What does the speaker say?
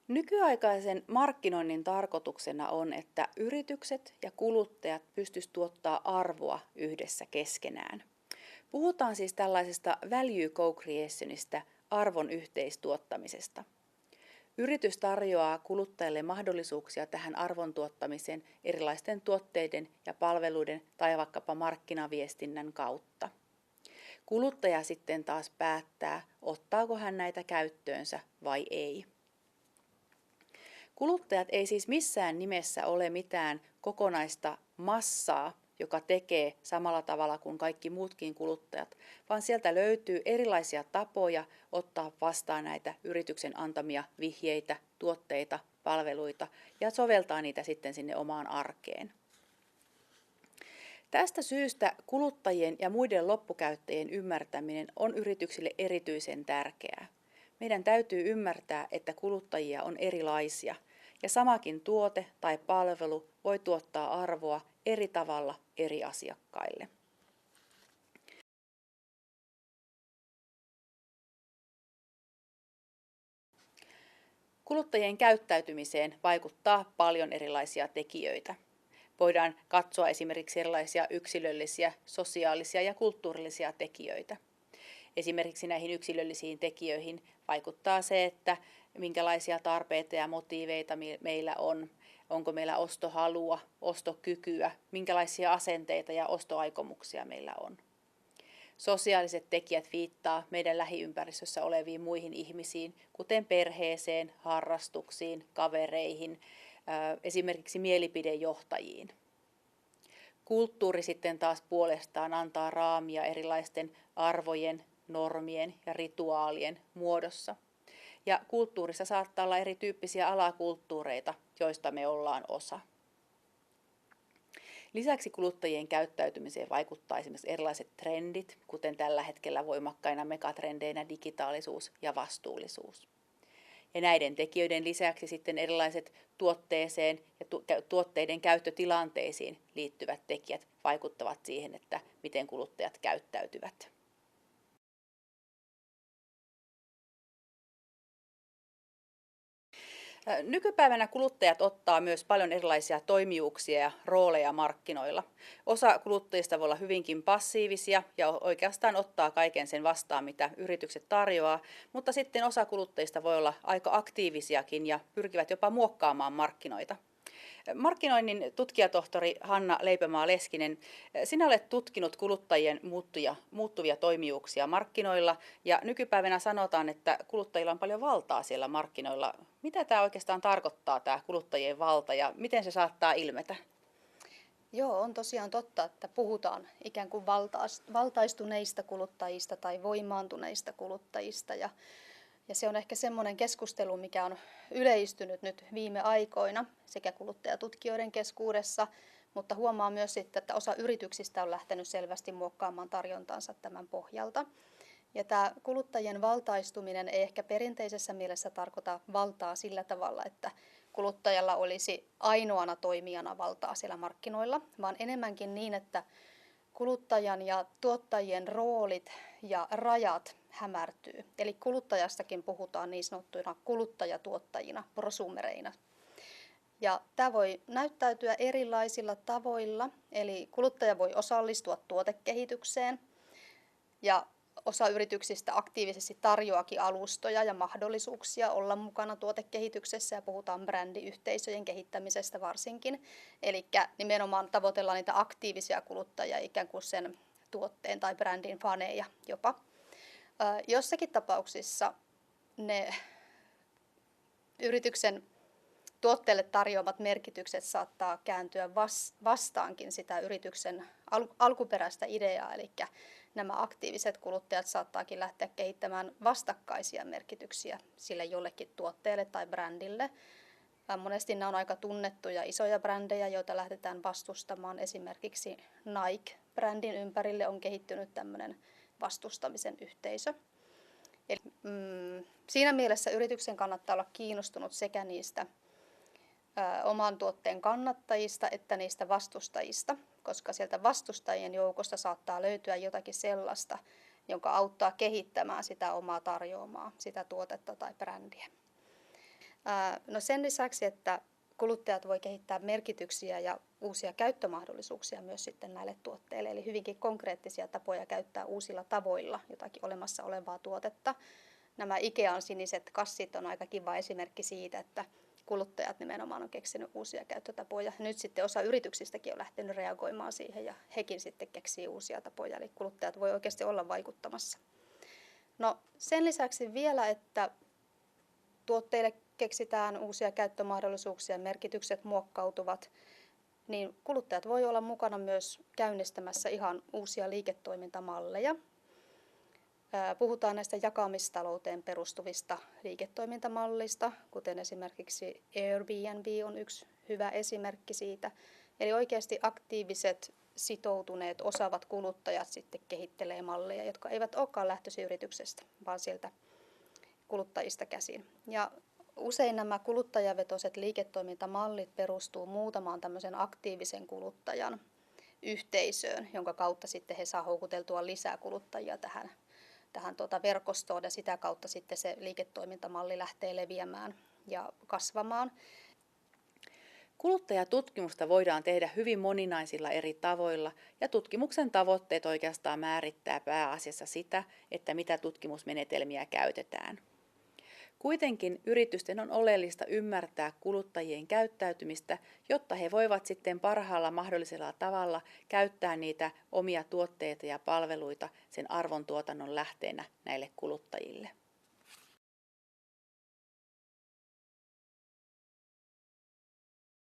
Nykyaikaisen markkinoinnin tarkoituksena on, että yritykset ja kuluttajat pystyisivät tuottaa arvoa yhdessä keskenään. Puhutaan siis tällaisesta value co-creationista, arvon yhteistuottamisesta. Yritys tarjoaa kuluttajille mahdollisuuksia tähän arvon tuottamiseen erilaisten tuotteiden ja palveluiden tai vaikkapa markkinaviestinnän kautta. Kuluttaja sitten taas päättää, ottaako hän näitä käyttöönsä vai ei. Kuluttajat ei siis missään nimessä ole mitään kokonaista massaa, joka tekee samalla tavalla kuin kaikki muutkin kuluttajat, vaan sieltä löytyy erilaisia tapoja ottaa vastaan näitä yrityksen antamia vihjeitä, tuotteita, palveluita ja soveltaa niitä sitten sinne omaan arkeen. Tästä syystä kuluttajien ja muiden loppukäyttäjien ymmärtäminen on yrityksille erityisen tärkeää. Meidän täytyy ymmärtää, että kuluttajia on erilaisia ja samakin tuote tai palvelu voi tuottaa arvoa eri tavalla eri asiakkaille. Kuluttajien käyttäytymiseen vaikuttaa paljon erilaisia tekijöitä. Voidaan katsoa esimerkiksi erilaisia yksilöllisiä, sosiaalisia ja kulttuurillisia tekijöitä. Esimerkiksi näihin yksilöllisiin tekijöihin vaikuttaa se, että minkälaisia tarpeita ja motiiveita meillä on, onko meillä ostohalua, ostokykyä, minkälaisia asenteita ja ostoaikomuksia meillä on. Sosiaaliset tekijät viittaa meidän lähiympäristössä oleviin muihin ihmisiin, kuten perheeseen, harrastuksiin, kavereihin, esimerkiksi mielipidejohtajiin. Kulttuuri sitten taas puolestaan antaa raamia erilaisten arvojen, normien ja rituaalien muodossa. Ja kulttuurissa saattaa olla erityyppisiä alakulttuureita, joista me ollaan osa. Lisäksi kuluttajien käyttäytymiseen vaikuttaa esimerkiksi erilaiset trendit, kuten tällä hetkellä voimakkaina megatrendeinä digitaalisuus ja vastuullisuus. Ja näiden tekijöiden lisäksi sitten erilaiset tuotteeseen ja tuotteiden käyttötilanteisiin liittyvät tekijät vaikuttavat siihen, että miten kuluttajat käyttäytyvät. Nykypäivänä kuluttajat ottaa myös paljon erilaisia toimijuuksia ja rooleja markkinoilla. Osa kuluttajista voi olla hyvinkin passiivisia ja oikeastaan ottaa kaiken sen vastaan, mitä yritykset tarjoaa, mutta sitten osa kuluttajista voi olla aika aktiivisiakin ja pyrkivät jopa muokkaamaan markkinoita. Markkinoinnin tutkijatohtori Hanna Leipämaa-Leskinen, sinä olet tutkinut kuluttajien muuttuvia toimijuuksia markkinoilla ja nykypäivänä sanotaan, että kuluttajilla on paljon valtaa siellä markkinoilla. Mitä tämä oikeastaan tarkoittaa, tämä kuluttajien valta, ja miten se saattaa ilmetä? Joo, on tosiaan totta, että puhutaan ikään kuin valtaistuneista kuluttajista tai voimaantuneista kuluttajista. Ja se on ehkä semmoinen keskustelu, mikä on yleistynyt nyt viime aikoina sekä kuluttajatutkijoiden keskuudessa, mutta huomaa myös sitten, että osa yrityksistä on lähtenyt selvästi muokkaamaan tarjontaansa tämän pohjalta. Ja tämä kuluttajien valtaistuminen ei ehkä perinteisessä mielessä tarkoita valtaa sillä tavalla, että kuluttajalla olisi ainoana toimijana valtaa siellä markkinoilla, vaan enemmänkin niin, että kuluttajan ja tuottajien roolit ja rajat hämärtyy. Eli kuluttajastakin puhutaan niin sanottuina kuluttajatuottajina, prosumereina. Ja tämä voi näyttäytyä erilaisilla tavoilla, eli kuluttaja voi osallistua tuotekehitykseen ja osa yrityksistä aktiivisesti tarjoakin alustoja ja mahdollisuuksia olla mukana tuotekehityksessä ja puhutaan brändiyhteisöjen kehittämisestä varsinkin. Eli nimenomaan tavoitellaan niitä aktiivisia kuluttajia ikään kuin sen tuotteen tai brändin faneja jopa. Jossakin tapauksissa ne yrityksen tuotteelle tarjoamat merkitykset saattaa kääntyä vastaankin sitä yrityksen alkuperäistä ideaa, eli nämä aktiiviset kuluttajat saattaakin lähteä kehittämään vastakkaisia merkityksiä sille jollekin tuotteelle tai brändille. Monesti nämä on aika tunnettuja isoja brändejä, joita lähdetään vastustamaan. Esimerkiksi Nike-brändin ympärille on kehittynyt tämmöinen vastustamisen yhteisö. Eli, siinä mielessä yrityksen kannattaa olla kiinnostunut sekä niistä oman tuotteen kannattajista että niistä vastustajista, koska sieltä vastustajien joukosta saattaa löytyä jotakin sellaista, joka auttaa kehittämään sitä omaa tarjoamaa, sitä tuotetta tai brändiä. No sen lisäksi, että kuluttajat voi kehittää merkityksiä ja uusia käyttömahdollisuuksia myös sitten näille tuotteille, eli hyvinkin konkreettisia tapoja käyttää uusilla tavoilla jotakin olemassa olevaa tuotetta. Nämä Ikean siniset kassit on aika kiva esimerkki siitä, että kuluttajat nimenomaan on keksinyt uusia käyttötapoja. Nyt sitten osa yrityksistäkin on lähtenyt reagoimaan siihen ja hekin sitten keksii uusia tapoja, eli kuluttajat voi oikeasti olla vaikuttamassa. No sen lisäksi vielä, että tuotteille keksitään uusia käyttömahdollisuuksia, merkitykset muokkautuvat, niin kuluttajat voi olla mukana myös käynnistämässä ihan uusia liiketoimintamalleja. Puhutaan näistä jakamistalouteen perustuvista liiketoimintamallista, kuten esimerkiksi Airbnb on yksi hyvä esimerkki siitä. Eli oikeasti aktiiviset, sitoutuneet, osaavat kuluttajat sitten kehittelee malleja, jotka eivät olekaan lähtöisin yrityksestä, vaan sieltä kuluttajista käsin. Ja usein nämä kuluttajavetoiset liiketoimintamallit perustuu muutamaan tämmöisen aktiivisen kuluttajan yhteisöön, jonka kautta sitten he saa houkuteltua lisää kuluttajia tähän verkostoon ja sitä kautta sitten se liiketoimintamalli lähtee leviämään ja kasvamaan. Kuluttajatutkimusta voidaan tehdä hyvin moninaisilla eri tavoilla ja tutkimuksen tavoitteet oikeastaan määrittää pääasiassa sitä, että mitä tutkimusmenetelmiä käytetään. Kuitenkin yritysten on oleellista ymmärtää kuluttajien käyttäytymistä, jotta he voivat sitten parhaalla mahdollisella tavalla käyttää niitä omia tuotteita ja palveluita sen arvontuotannon lähteenä näille kuluttajille.